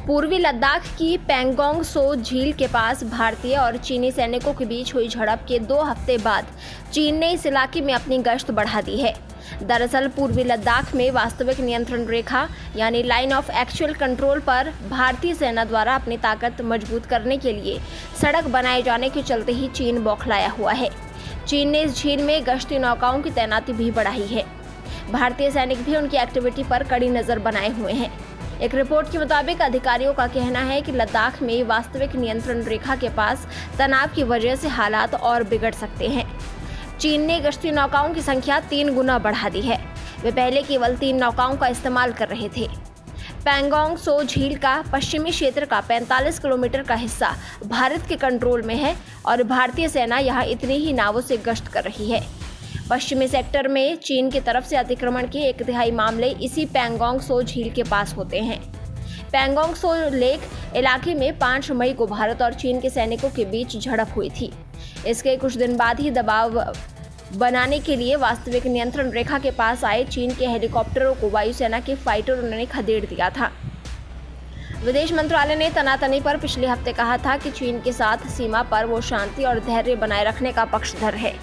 पूर्वी लद्दाख की पैंगोंग सो झील के पास भारतीय और चीनी सैनिकों के बीच हुई झड़प के 2 हफ्ते बाद चीन ने इस इलाके में अपनी गश्त बढ़ा दी है। दरअसल पूर्वी लद्दाख में वास्तविक नियंत्रण रेखा यानी लाइन ऑफ एक्चुअल कंट्रोल पर भारतीय सेना द्वारा अपनी ताकत मजबूत करने के लिए सड़क बनाए जाने के चलते ही चीन बौखलाया हुआ है। चीन ने इस झील में गश्ती नौकाओं की तैनाती भी बढ़ाई है। भारतीय सैनिक भी उनकी एक्टिविटी पर कड़ी नजर बनाए हुए हैं। एक रिपोर्ट के मुताबिक अधिकारियों का कहना है कि लद्दाख में वास्तविक नियंत्रण रेखा के पास तनाव की वजह से हालात और बिगड़ सकते हैं। चीन ने गश्ती नौकाओं की संख्या 3 गुना बढ़ा दी है। वे पहले केवल 3 नौकाओं का इस्तेमाल कर रहे थे। पैंगोंग सो झील का पश्चिमी क्षेत्र का 45 किलोमीटर का हिस्सा भारत के कंट्रोल में है और भारतीय सेना यहां इतनी ही नावों से गश्त कर रही है। पश्चिमी सेक्टर में चीन की तरफ से अतिक्रमण के 1/3 मामले इसी पैंगोंग सो झील के पास होते हैं। पैंगोंग सो लेक इलाके में 5 मई को भारत और चीन के सैनिकों के बीच झड़प हुई थी। इसके कुछ दिन बाद ही दबाव बनाने के लिए वास्तविक नियंत्रण रेखा के पास आए चीन के हेलीकॉप्टरों को वायुसेना के फाइटरों ने खदेड़ दिया था। विदेश मंत्रालय ने तनातनी पर पिछले हफ्ते कहा था कि चीन के साथ सीमा पर वो शांति और धैर्य बनाए रखने का पक्षधर है।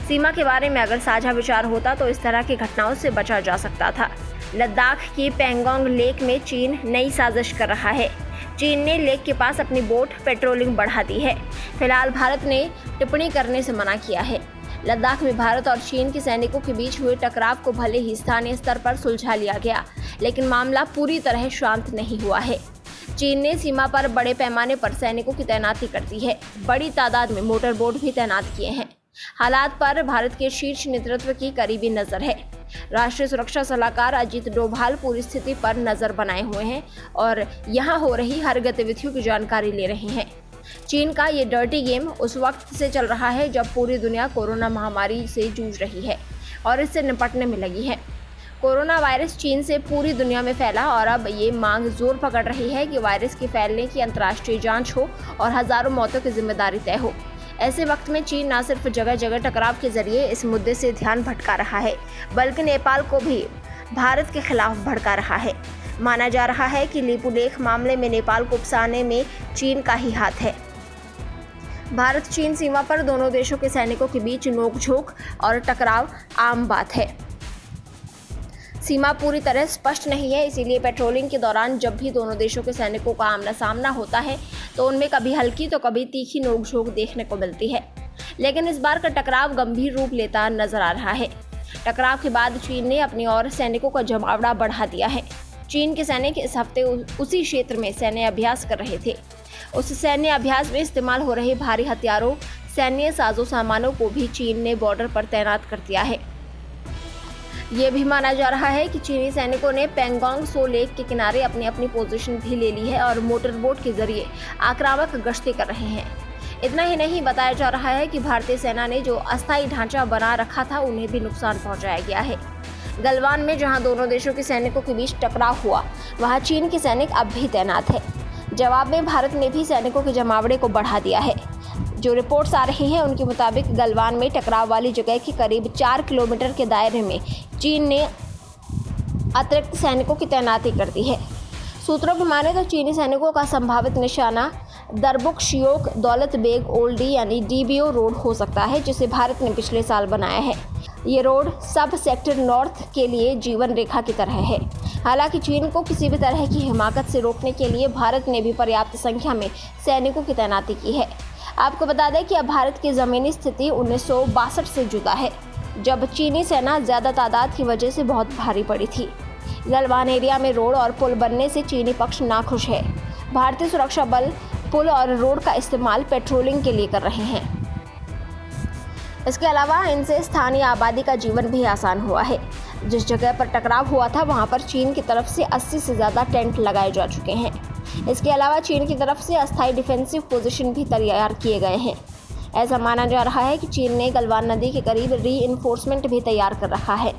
सीमा के बारे में अगर साझा विचार होता तो इस तरह की घटनाओं से बचा जा सकता था। लद्दाख की पैंगोंग लेक में चीन नई साजिश कर रहा है। चीन ने लेक के पास अपनी बोट पेट्रोलिंग बढ़ा दी है। फिलहाल भारत ने टिप्पणी करने से मना किया है। लद्दाख में भारत और चीन के सैनिकों के बीच हुए टकराव को भले ही स्थानीय स्तर पर सुलझा लिया गया, लेकिन मामला पूरी तरह शांत नहीं हुआ है। चीन ने सीमा पर बड़े पैमाने पर सैनिकों की तैनाती कर दी है। बड़ी तादाद में मोटर बोट भी तैनात किए हैं। हालात पर भारत के शीर्ष नेतृत्व की करीबी नजर है। राष्ट्रीय सुरक्षा सलाहकार अजीत डोभाल पूरी स्थिति पर नजर बनाए हुए हैं और यहां हो रही हर गतिविधियों की जानकारी ले रहे हैं। चीन का ये डर्टी गेम उस वक्त से चल रहा है जब पूरी दुनिया कोरोना महामारी से जूझ रही है और इससे निपटने में लगी है। कोरोना वायरस चीन से पूरी दुनिया में फैला और अब ये मांग जोर पकड़ रही है कि वायरस के फैलने की अंतर्राष्ट्रीय जांच हो और हजारों मौतों की जिम्मेदारी तय हो। ऐसे वक्त में चीन न सिर्फ जगह जगह टकराव के जरिए इस मुद्दे से ध्यान भटका रहा है, बल्कि नेपाल को भी भारत के खिलाफ भड़का रहा है। माना जा रहा है कि लिपुलेख मामले में नेपाल को उकसाने में चीन का ही हाथ है। भारत चीन सीमा पर दोनों देशों के सैनिकों के बीच नोकझोंक और टकराव आम बात है। सीमा पूरी तरह स्पष्ट नहीं है, इसीलिए पेट्रोलिंग के दौरान जब भी दोनों देशों के सैनिकों का आमना सामना होता है तो उनमें कभी हल्की तो कभी तीखी नोकझोंक देखने को मिलती है। लेकिन इस बार का टकराव गंभीर रूप लेता नजर आ रहा है। टकराव के बाद चीन ने अपनी ओर सैनिकों का जमावड़ा बढ़ा दिया है। चीन के सैनिक इस हफ्ते उसी क्षेत्र में सैन्य अभ्यास कर रहे थे। उस सैन्य अभ्यास में इस्तेमाल हो रहे भारी हथियारों, सैन्य साजो सामानों को भी चीन ने बॉर्डर पर तैनात कर दिया है। ये भी माना जा रहा है कि चीनी सैनिकों ने पैंगोंग सो लेक के किनारे अपनी अपनी पोजीशन भी ले ली है और मोटर बोट के जरिए आक्रामक गश्ती कर रहे हैं। इतना ही नहीं, बताया जा रहा है कि भारतीय सेना ने जो अस्थायी ढांचा बना रखा था उन्हें भी नुकसान पहुंचाया गया है। गलवान में जहां दोनों देशों के सैनिकों के बीच टकराव हुआ, वहां चीन के सैनिक अब भी तैनात है। जवाब में भारत ने भी सैनिकों के जमावड़े को बढ़ा दिया है। जो रिपोर्ट्स आ रही हैं उनके मुताबिक गलवान में टकराव वाली जगह के करीब 4 किलोमीटर के दायरे में चीन ने अतिरिक्त सैनिकों की तैनाती कर दी है। सूत्रों की माने तो चीनी सैनिकों का संभावित निशाना दरबुक शियोक दौलत बेग ओल्डी यानी डीबीओ रोड हो सकता है, जिसे भारत ने पिछले साल बनाया है। ये रोड सब सेक्टर नॉर्थ के लिए जीवन रेखा की तरह है। हालांकि चीन को किसी भी तरह की हिमाकत से रोकने के लिए भारत ने भी पर्याप्त संख्या में सैनिकों की तैनाती की है। आपको बता दें कि अब भारत की ज़मीनी स्थिति 1962 से जुदा है, जब चीनी सेना ज़्यादा तादाद की वजह से बहुत भारी पड़ी थी। गलवान एरिया में रोड और पुल बनने से चीनी पक्ष नाखुश है। भारतीय सुरक्षा बल पुल और रोड का इस्तेमाल पेट्रोलिंग के लिए कर रहे हैं। इसके अलावा इनसे स्थानीय आबादी का जीवन भी आसान हुआ है। जिस जगह पर टकराव हुआ था वहां पर चीन की तरफ से 80 से ज़्यादा टेंट लगाए जा चुके हैं। इसके अलावा चीन की तरफ से अस्थायी डिफेंसिव पोजीशन भी तैयार किए गए हैं। ऐसा माना जा रहा है कि चीन ने गलवान नदी के करीब रीइंफोर्समेंट भी तैयार कर रखा है।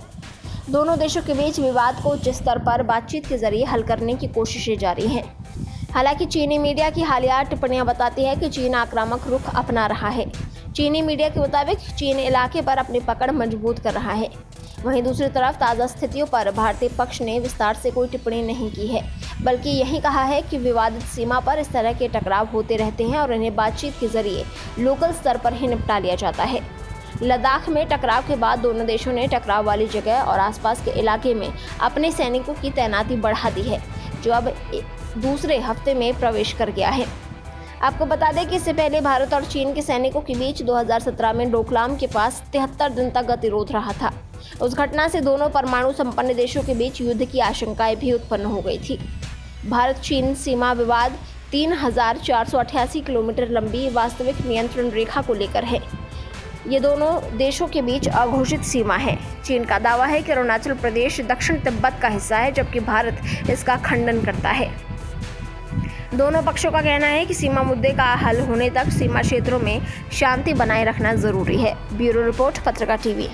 दोनों देशों के बीच विवाद को उच्च स्तर पर बातचीत के जरिए हल करने की कोशिशें जारी हैं। हालांकि चीनी मीडिया की हालिया टिप्पणियां बताती है कि चीन आक्रामक रुख अपना रहा है। चीनी मीडिया के मुताबिक चीन इलाके पर अपनी पकड़ मजबूत कर रहा है। वहीं दूसरी तरफ ताज़ा स्थितियों पर भारतीय पक्ष ने विस्तार से कोई टिप्पणी नहीं की है, बल्कि यही कहा है कि विवादित सीमा पर इस तरह के टकराव होते रहते हैं और इन्हें बातचीत के जरिए लोकल स्तर पर ही निपटा लिया जाता है। लद्दाख में टकराव के बाद दोनों देशों ने टकराव वाली जगह और आसपास के इलाके में अपने सैनिकों की तैनाती बढ़ा दी है, जो अब दूसरे हफ्ते में प्रवेश कर गया है। आपको बता दें कि इससे पहले भारत और चीन के सैनिकों के बीच 2017 में डोकलाम के पास 73 दिन तक गतिरोध रहा था। उस घटना से दोनों परमाणु संपन्न देशों के बीच युद्ध की आशंकाएं भी उत्पन्न हो गई थी। भारत चीन सीमा विवाद 3488 किलोमीटर लंबी वास्तविक नियंत्रण रेखा को लेकर है। ये दोनों देशों के बीच अघोषित सीमा है। चीन का दावा है कि अरुणाचल प्रदेश दक्षिण तिब्बत का हिस्सा है, जबकि भारत इसका खंडन करता है। दोनों पक्षों का कहना है कि सीमा मुद्दे का हल होने तक सीमा क्षेत्रों में शांति बनाए रखना जरूरी है। ब्यूरो रिपोर्ट, पत्रकार टीवी।